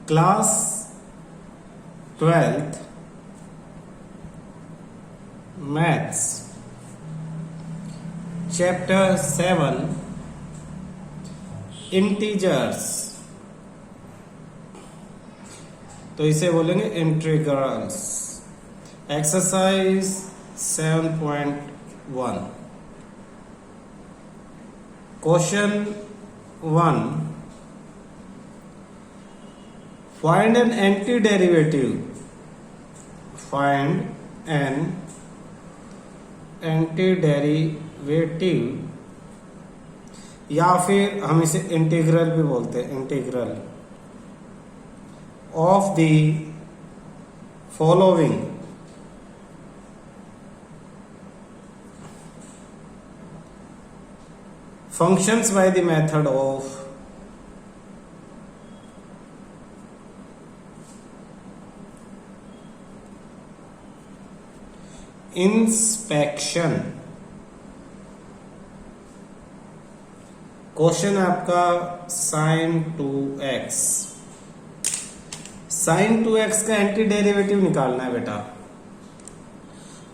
Class 12th maths chapter 7 integers, तो इसे बोलेंगे integrals. Exercise 7.1 question 1, find an anti derivative. Find an anti derivative, या फिर हम इसे इंटीग्रल भी बोलते हैं, integral of the following functions by the method of inspection। Question है आपका sin 2x। sin 2x का एंटी डेरिवेटिव निकालना है बेटा।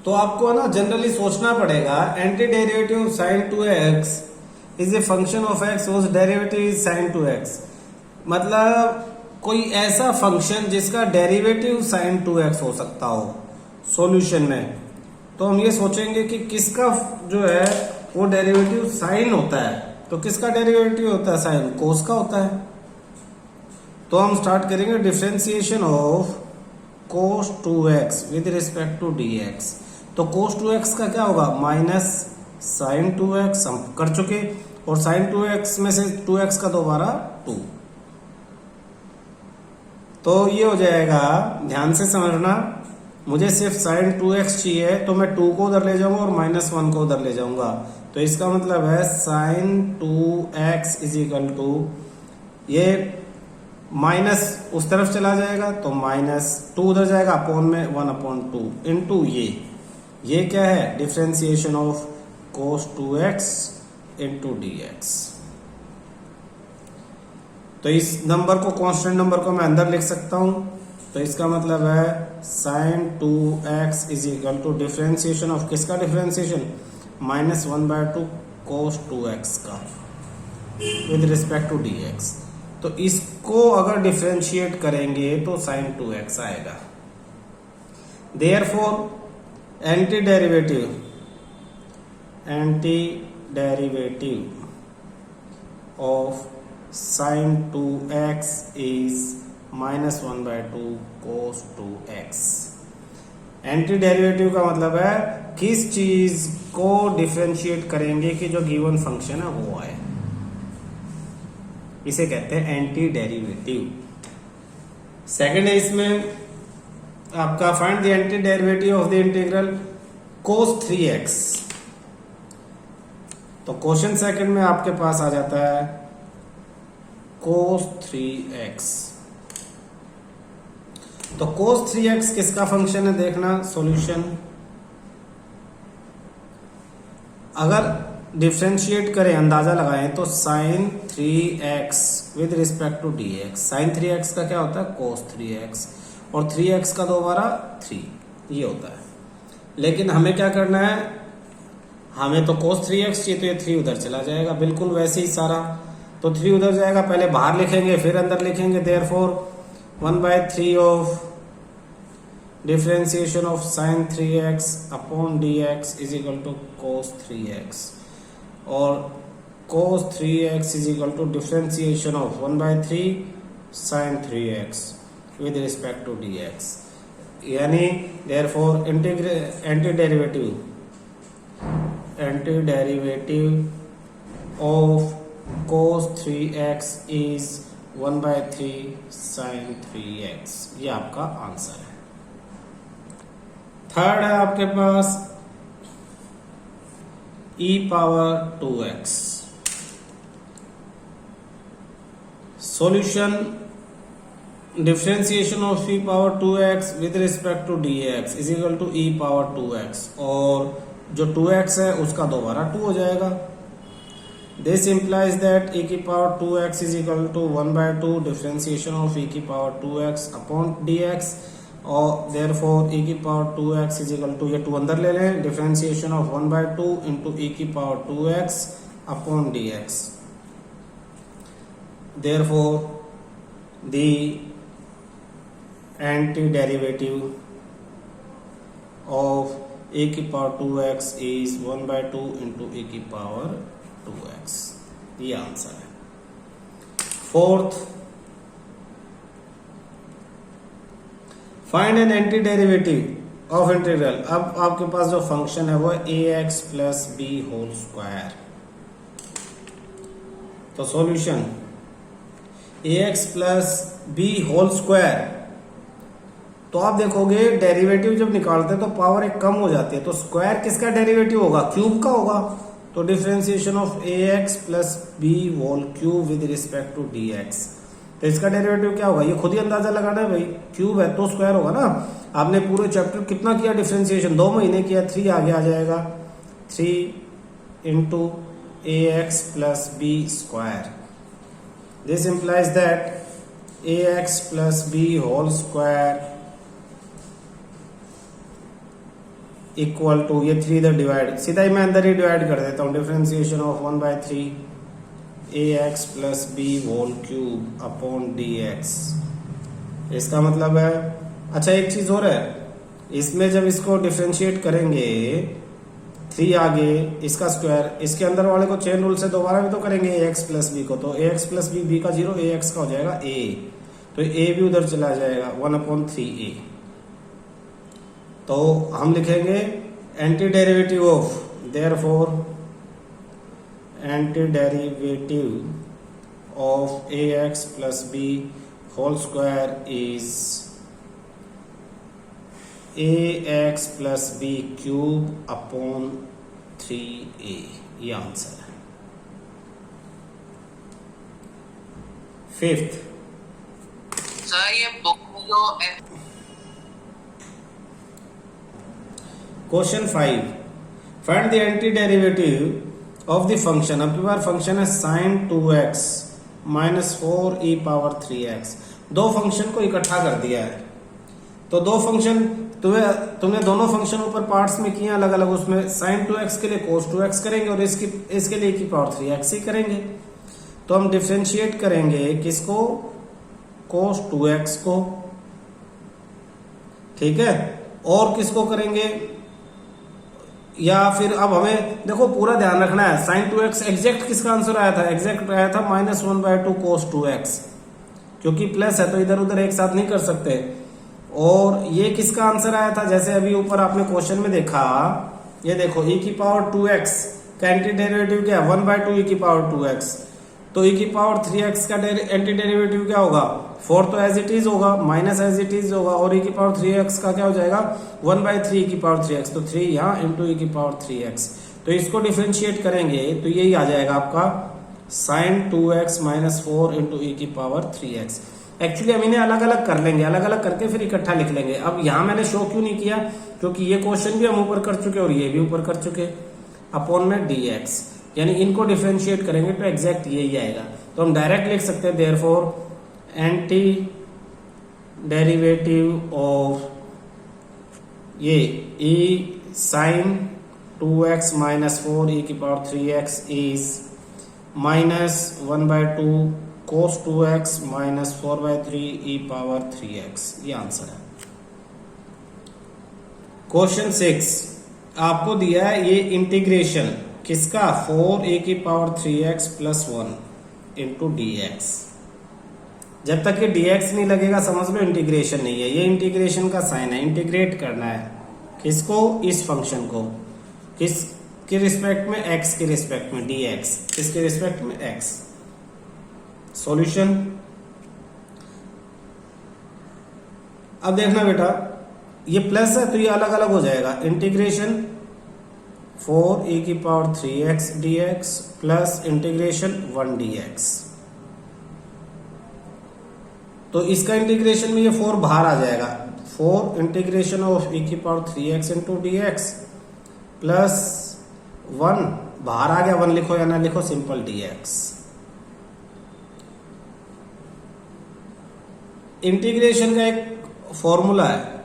तो आपको ना जनरली सोचना पड़ेगा, anti derivative sin 2x is a function of x whose derivative is sin 2x। मतलब कोई ऐसा फंक्शन जिसका डेरिवेटिव sin 2x हो सकता हो सॉल्यूशन में। तो हम ये सोचेंगे कि किसका जो है वो डेरिवेटिव साइन होता है। तो किसका डेरिवेटिव होता है? साइन, कोस का होता है। तो हम स्टार्ट करेंगे differentiation of cos 2x with respect to dx। तो cos 2x का क्या होगा? माइनस sin 2x हम कर चुके, और sin 2x में से 2x का दोबारा 2। तो ये हो जाएगा, ध्यान से समझना, मुझे सिर्फ sin 2x चाहिए तो मैं 2 को उधर ले जाऊंगा और -1 को उधर ले जाऊंगा। तो इसका मतलब है sin 2x is equal to, ये माइनस उस तरफ चला जाएगा तो -2 उधर जाएगा, अपॉन में 1/2 इंटू ये क्या है? Differentiation of cos 2x into dx। तो इस नंबर को, कांस्टेंट नंबर को मैं अंदर लिख सकता हूं। तो इसका मतलब है sin 2x is equal to differentiation of किसका डिफरेंशिएशन? -1/2 cos 2x का विद रिस्पेक्ट टू dx। तो इसको अगर डिफरेंशिएट करेंगे तो sin 2x आएगा। Therefore anti derivative of sin 2x is -1/2 cos 2x। Anti derivative का मतलब है किस चीज को डिफरेंशिएट करेंगे कि जो गिवन फंक्शन है वो आए, इसे कहते हैं एंटी डेरिवेटिव। सेकंड है इसमें आपका find the anti derivative of the integral cos 3x। तो क्वेश्चन सेकंड में आपके पास आ जाता है cos 3x। तो cos 3x किसका फंक्शन है? देखना सॉल्यूशन, अगर डिफरेंशिएट करें, अंदाजा लगाएं तो sin 3x with respect to dx। sin 3x का क्या होता है? cos 3x, और 3x का दोबारा 3, ये होता है। लेकिन हमें क्या करना है? हमें तो cos 3x चाहिए, तो ये 3 उधर चला जाएगा, बिल्कुल वैसे ही सारा। तो 3 उधर जाएगा, पहले बाहर लिखेंगे फिर अंदर लिखेंगे। Therefore 1/3 of differentiation of sin 3x upon dx is equal to cos 3x, और cos 3x is equal to differentiation of 1/3 sin 3x with respect to dx। यानी therefore anti derivative of cos 3x is 1/3 sin 3x। ये आपका answer है। Third है आपके पास e⁻²x। Solution, differentiation of e⁻²x with respect to dx is equal to e⁻²x, और जो 2x है उसका दोबारा 2 हो जाएगा। This implies that e की power 2x is equal to 1/2 differentiation of e की पावर 2x upon dx और therefore e की power 2x is equal to, ये 2 अंदर ले लें, differentiation of 1/2 into e की power 2x upon dx. Therefore the antiderivative of e की power 2x is 1/2 into e की पावर 2x. ये आंसर है. Fourth, find an anti derivative of integral. अब आपके पास जो फंक्शन है वो ax plus B whole square. तो solution ax plus B whole square. तो आप देखोगे डेरिवेटिव जब निकालते हैं तो पावर एक कम हो जाती है, तो स्क्वायर किसका डेरिवेटिव होगा? क्यूब का होगा. तो differentiation of ax plus B whole cube with respect to dx. तो इसका डेरिवेटिव क्या होगा? ये खुद ही अंदाजा लगाना है भाई, क्यूब है तो स्क्वायर होगा ना. आपने पूरे चैप्टर कितना किया डिफरेंशिएशन? 2 महीने किया. 3 आगे आ जाएगा. 3 into ax plus B square. This implies that ax plus B whole square equal to, ये 3 इधर डिवाइड, सीधा ही मैं अंदर ही डिवाइड कर देता हूं. Differentiation of 1/3 ax plus B whole cube upon dx. इसका मतलब है, अच्छा एक चीज और है, इसमें जब इसको डिफरेंशिएट करेंगे 3 आगे इसका स्क्वायर, इसके अंदर वाले को चेन रूल से दोबारा भी तो करेंगे ax प्लस बी को. तो ax प्लस बी का 0, ax का हो जाएगा a. तो a भी उधर चला जाएगा 1/3a. तो हम लिखेंगे anti derivative of, therefore anti derivative of ax plus B whole square is ax plus B cube upon 3a. ये आंसर है. फिफ्थ, सर ये बुक में जो question 5, find the anti derivative of the function. आपके पास function है sin 2x minus 4e power 3x. 2 function को इकट्ठा कर दिया है. तो 2 फंक्शन तुमने दोनों फंक्शन ऊपर पार्ट्स में किए अलग अलग. उसमें sin 2x के लिए cos 2x करेंगे और इसके लिए e की पावर 3x ही करेंगे. तो हम डिफरेंशिएट करेंगे किसको? cos 2x को. ठीक है. और किसको करेंगे? या फिर अब हमें देखो पूरा ध्यान रखना है. sin 2x एग्जैक्ट किसका आंसर आया था? एग्जैक्ट आया था -1/2 cos 2x, क्योंकि प्लस है तो इधर उधर एक साथ नहीं कर सकते. और ये किसका आंसर आया था? जैसे अभी ऊपर आपने क्वेश्चन में देखा, ये देखो e की पावर 2x का एंटी डेरिवेटिव क्या है? 1/2 e की पावर 2x. तो e की पावर 3x का एंटी डेरिवेटिव क्या होगा? 4 तो एज इट इज होगा, माइनस एज इट इज होगा, और e की पावर 3x का क्या हो जाएगा? 1/3 e की पावर 3x. तो 3 यहाँ इंटू e की पावर 3x. तो इसको डिफरेंशिएट करेंगे तो यही आ जाएगा आपका sin 2x minus 4 into e की पावर 3x. एक्चुअली हम इन्हें अलग अलग कर लेंगे, अलग अलग करके फिर इकट्ठा लिख लेंगे. अब यहाँ मैंने शो क्यों नहीं किया? क्योंकि ये क्वेश्चन भी हम ऊपर कर चुके और ये भी ऊपर कर चुके. अपॉन में dx, यानी इनको डिफरेंशिएट करेंगे तो एग्जैक्ट यही आएगा. तो हम डायरेक्ट लिख सकते हैं देयरफॉर एंटी डेरिवेटिव ऑफ ये e sin 2x minus 4 e की power 3x is -1/2 cos 2x minus 4/3 e power 3x. ये आंसर है. क्वेश्चन 6 आपको दिया है ये इंटीग्रेशन किसका? 4a की power 3x plus 1 into dx. जब तक ये dx नहीं लगेगा समझ लो इंटीग्रेशन नहीं है. ये इंटीग्रेशन का साइन है, इंटीग्रेट करना है किसको? इस फंक्शन को. किस के रिस्पेक्ट में? x के रिस्पेक्ट में dx. किसके रिस्पेक्ट में? x. सॉल्यूशन अब देखना बेटा, ये प्लस है तो ये अलग अलग हो जाएगा. इंटीग्रेशन 4e की power 3x dx plus integration 1 dx. तो इसका इंटीग्रेशन में ये 4 बाहर आ जाएगा. 4 इंटीग्रेशन ऑफ e की power 3x into dx plus 1 बाहर आ गया 1 लिखो या ना लिखो, सिंपल dx। इंटीग्रेशन का एक फॉर्मूला है,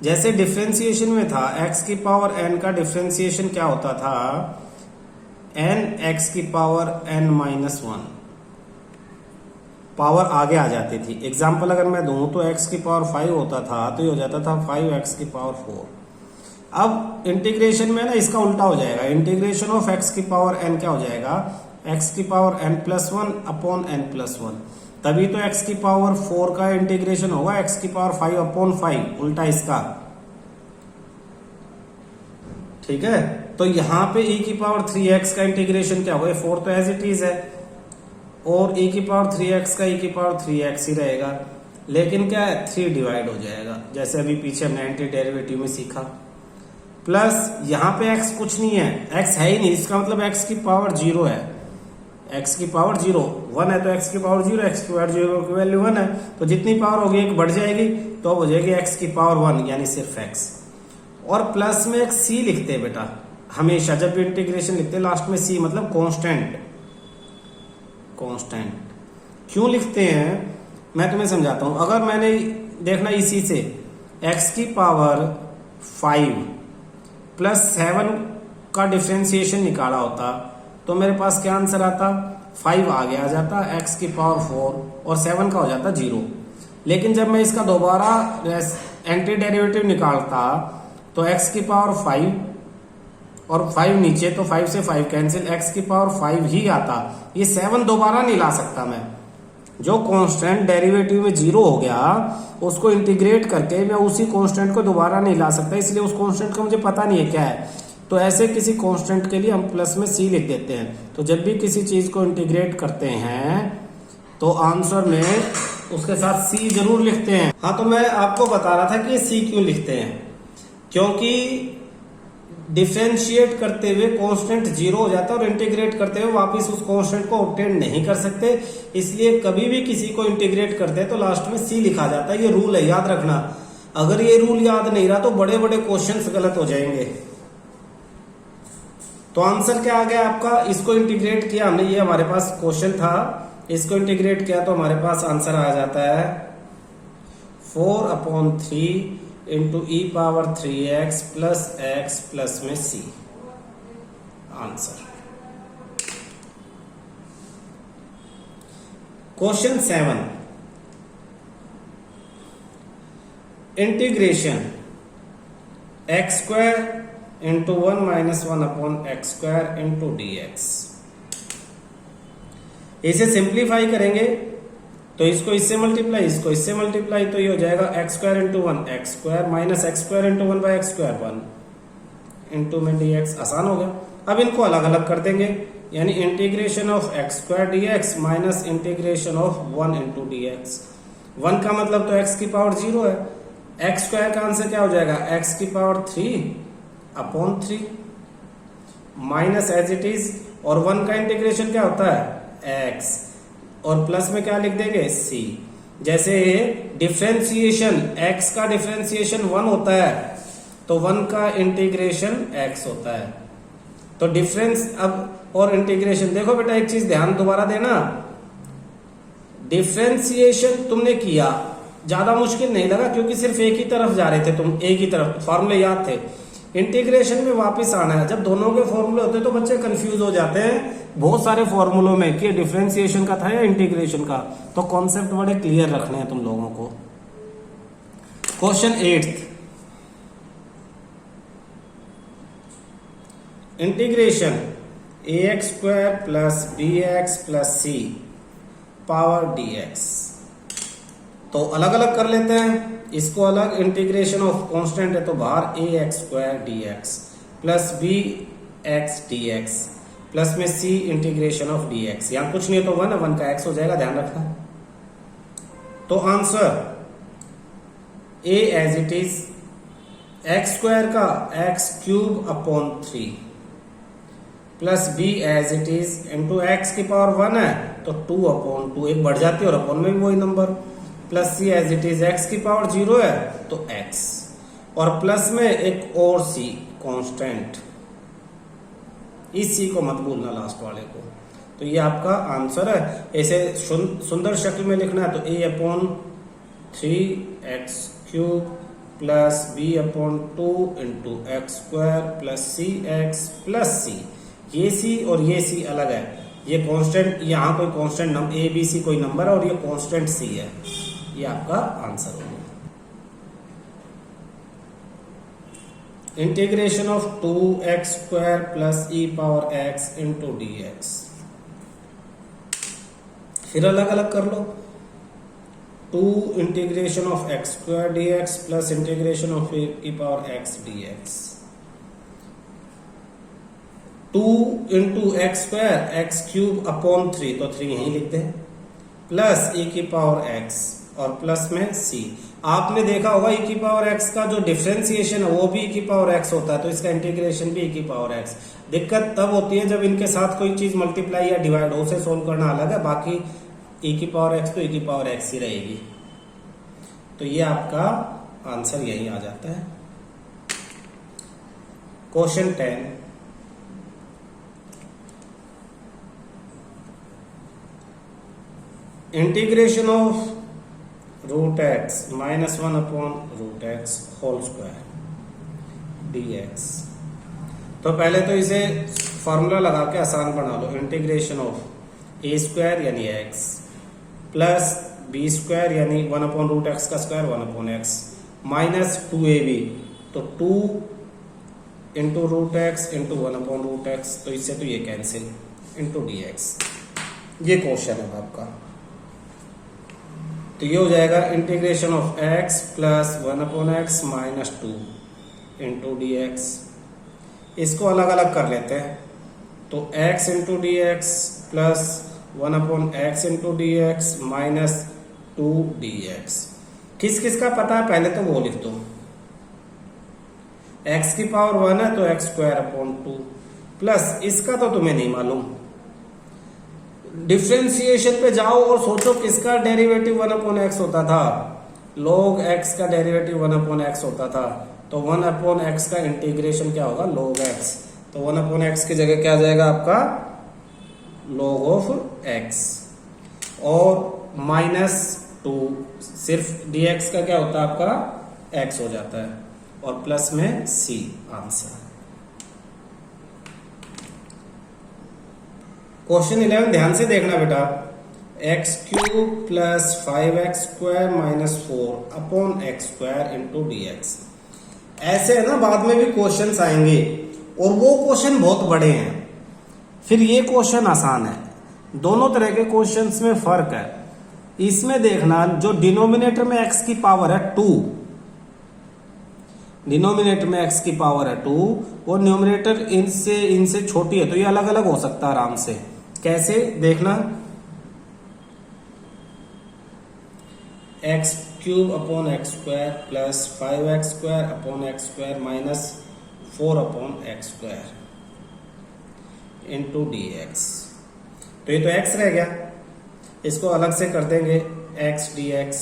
जैसे डिफरेंशिएशन में था x की पावर n का डिफरेंशिएशन क्या होता था, n x की पावर n माइनस 1, पावर आगे आ जाती थी। एग्जाम्पल अगर मैं दूं तो x की पावर 5 होता था तो ये हो जाता था 5x की पावर 4। अब इंटीग्रेशन में ना इसका उल्टा हो जाएगा, इंटीग्रेशन ऑफ x की पावर n क्या हो जाएगा, x की power n plus 1 upon n plus 1। तभी तो x की पावर 4 का इंटीग्रेशन होगा x की पावर 5 अपॉन 5, उल्टा इसका। ठीक है, तो यहां पे e की पावर 3x का इंटीग्रेशन क्या होगा, 4 तो एज इट इज है, और e की पावर 3x का e की पावर 3x ही रहेगा, लेकिन क्या है 3 डिवाइड हो जाएगा, जैसे अभी पीछे हमने एंटी डेरिवेटिव में सीखा। प्लस यहाँ पे x कुछ नहीं है, x है ही नहीं, इसका मतलब x की पावर 0 है, x की पावर 0, 1 है तो x की पावर 0, x की पावर 0 की वैल्यू 1 है, तो जितनी पावर होगी एक बढ़ जाएगी तो अब हो जाएगी x की पावर 1 यानी सिर्फ x। और प्लस में एक c लिखते हैं बेटा, हमेशा जब भी इंटीग्रेशन लिखते हैं लास्ट में c मतलब कांस्टेंट। कांस्टेंट क्यों लिखते हैं मैं तुम्हें समझाता हूं। अगर मैंने देखना इसी से x की पावर 5 प्लस 7 का डिफरेंशिएशन निकाला होता तो मेरे पास क्या आंसर आता, 5 आगे आ जाता, x की पावर 4 और 7 का हो जाता 0। लेकिन जब मैं इसका दोबारा एंटी डेरिवेटिव निकालता तो x की पावर 5 और 5 नीचे, तो 5 से 5 कैंसिल, x की पावर 5 ही आता। ये 7 दोबारा नहीं ला सकता मैं, जो कांस्टेंट डेरिवेटिव में 0 हो गया उसको इंटीग्रेट करके मैं उसी कांस्टेंट को दोबारा नहीं ला सकता, इसलिए उस कांस्टेंट का मुझे पता नहीं है क्या है। तो ऐसे किसी कांस्टेंट के लिए हम प्लस में c लिख देते हैं। तो जब भी किसी चीज को इंटीग्रेट करते हैं तो आंसर में उसके साथ c जरूर लिखते हैं। हाँ, तो मैं आपको बता रहा था कि ये c क्यों लिखते हैं, क्योंकि डिफरेंशिएट करते हुए कांस्टेंट 0 हो जाता है और इंटीग्रेट करते हुए वापस उस कांस्टेंट को ऑब्टेन नहीं कर सकते, इसलिए कभी भी किसी को इंटीग्रेट करते हैं तो लास्ट में c लिखा जाता है। ये रूल है, याद रखना। अगर ये रूल याद नहीं रहा तो बड़े बड़े क्वेश्चंस गलत हो जाएंगे। तो आंसर क्या आ गया आपका, इसको इंटीग्रेट किया हमने, ये हमारे पास क्वेश्चन था, इसको इंटीग्रेट किया तो हमारे पास आंसर आ जाता है 4/3 into e power 3x plus x plus में c। Answer question 7, integration x square into 1 minus 1 upon x square into dx। इसे सिंप्लीफाई करेंगे तो इसको इससे मल्टीप्लाई, इसको इससे मल्टीप्लाई, तो ये हो जाएगा x square into 1 x square minus x square into 1 by x square 1 into में dx। आसान हो गया। अब इनको अलग अलग कर देंगे, यानी integration of x square dx minus integration of 1 into dx। 1 का मतलब तो x की पावर 0 है, एक्स स्क्वायर का आंसर क्या हो जाएगा, x की power 3 upon 3 minus as it is, और 1 का इंटीग्रेशन क्या होता है x, और प्लस में क्या लिख देंगे c। जैसे डिफरेंशिएशन x का डिफरेंशिएशन 1 होता है तो 1 का इंटीग्रेशन x होता है। तो डिफरेंस अब और इंटीग्रेशन, देखो बेटा एक चीज ध्यान दोबारा देना, डिफरेंशिएशन तुमने किया, ज्यादा मुश्किल नहीं लगा क्योंकि सिर्फ एक ही तरफ जा रहे थे तुम, एक ही तरफ, फॉर्मूले याद थे। इंटीग्रेशन में वापस आना है, जब दोनों के फॉर्मूले होते हैं तो बच्चे कंफ्यूज हो जाते हैं बहुत सारे फॉर्मूलों में कि डिफरेंशिएशन का था या इंटीग्रेशन का, तो कॉन्सेप्ट बड़े क्लियर रखने हैं तुम लोगों को। Question 8, integration ax square plus bx plus c power dx। तो अलग अलग कर लेते हैं इसको, अलग इंटीग्रेशन ऑफ कांस्टेंट है तो बाहर ax square dx plus bx dx plus में c इंटीग्रेशन ऑफ dx। यहां कुछ नहीं है तो 1 है, 1 का x हो जाएगा, ध्यान रखना। तो answer a as it is, x square का x cube upon 3 plus b as it is into x की पावर 1 है तो 2 अपॉन 2, एक बढ़ जाती है और अपॉन में भी वही number, plus c as it is, x की पावर 0 है तो x, और प्लस में एक और c कांस्टेंट। इस सी को मत भूलना लास्ट वाले को। तो ये आपका आंसर है। ऐसे सुंदर शक्ल में लिखना है तो a/3x³ plus b/2 into x² plus cx plus c। ये c और ये c अलग है, ये कांस्टेंट, यहाँ कोई constant number a b c कोई नंबर है और ये कांस्टेंट c है। ये आपका आंसर होगा। Integration of 2x² plus e⁻x into dx। फिर अलग अलग कर लो। 2 integration of x² dx plus integration of e⁻x dx। 2 into x² x³ upon 3, तो 3 यहीं लिखते हैं, प्लस e⁻x और प्लस में c। आपने देखा होगा e⁻x का जो डिफरेंशिएशन है वो भी e⁻x होता है, तो इसका इंटीग्रेशन भी e⁻x। दिक्कत तब होती है जब इनके साथ कोई चीज मल्टीप्लाई या डिवाइड हो, उसे सोल्व करना अलग है, बाकी e⁻x तो e⁻x ही रहेगी। तो ये आपका आंसर यही आ जाता है। Question 10, integration of √x -1/√x whole square dx। तो पहले तो इसे फॉर्मूला लगा के आसान बना लो। इंटीग्रेशन ऑफ a² यानी x प्लस b² यानी 1/√x का स्क्वायर 1/x माइनस 2ab, तो 2 इंटू √x इंटू 1/√x, तो इससे तो ये कैंसिल इंटू dx। ये क्वेश्चन है आपका। तो ये हो जाएगा integration of x plus 1/x minus 2 into dx। इसको अलग अलग कर लेते हैं। तो x into dx plus 1/x into dx minus 2 dx। किस किस का पता है पहले तो वो लिख दो। x की पावर 1 है तो x²/2 प्लस इसका तो तुम्हें नहीं मालूम। डिफरेंशिएशन पे जाओ और सोचो किसका डेरिवेटिव 1/x होता था। log x का डेरिवेटिव 1/x होता था, तो 1/x का इंटीग्रेशन क्या होगा, log x। तो 1/x की जगह क्या आ जाएगा आपका log ऑफ x और माइनस 2, सिर्फ dx का क्या होता है आपका x हो जाता है और प्लस में c आंसर। क्वेश्चन 11 ध्यान से देखना बेटा। x³ plus 5x² minus 4/x² into dx। ऐसे है ना, बाद में भी क्वेश्चंस आएंगे और वो क्वेश्चन बहुत बड़े हैं, फिर ये क्वेश्चन आसान है। दोनों तरह के क्वेश्चंस में फर्क है। इसमें देखना जो डिनोमिनेटर में x की पावर है 2, डिनोमिनेटर में x की पावर है 2 और न्यूमरेटर इनसे छोटी है, तो ये अलग अलग हो सकता है आराम से। कैसे देखना, x³ upon x² plus 5x² upon x² minus 4/x² into dx। तो ये तो x रह गया, इसको अलग से कर देंगे x dx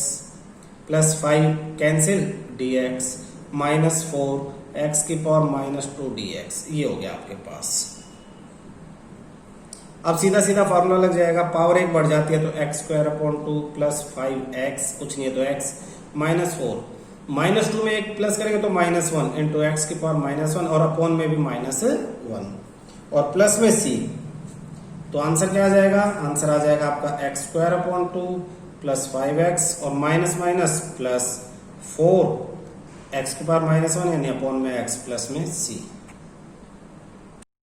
plus 5 cancel dx minus 4 x की पावर माइनस 2 dx। ये हो गया आपके पास। अब सीधा सीधा फार्मूला लग जाएगा, पावर 1 बढ़ जाती है तो x²/2 प्लस 5x, कुछ नहीं है तो x माइनस 4, माइनस 2 में एक प्लस करेंगे तो -1 इंटू एक्स की पावर -1 और अपॉन में भी -1 और प्लस में c। तो आंसर क्या आ जाएगा, आंसर आ जाएगा आपका x²/2 प्लस 5x और माइनस माइनस प्लस 4 x की पावर -1 यानी अपॉन में x प्लस में c।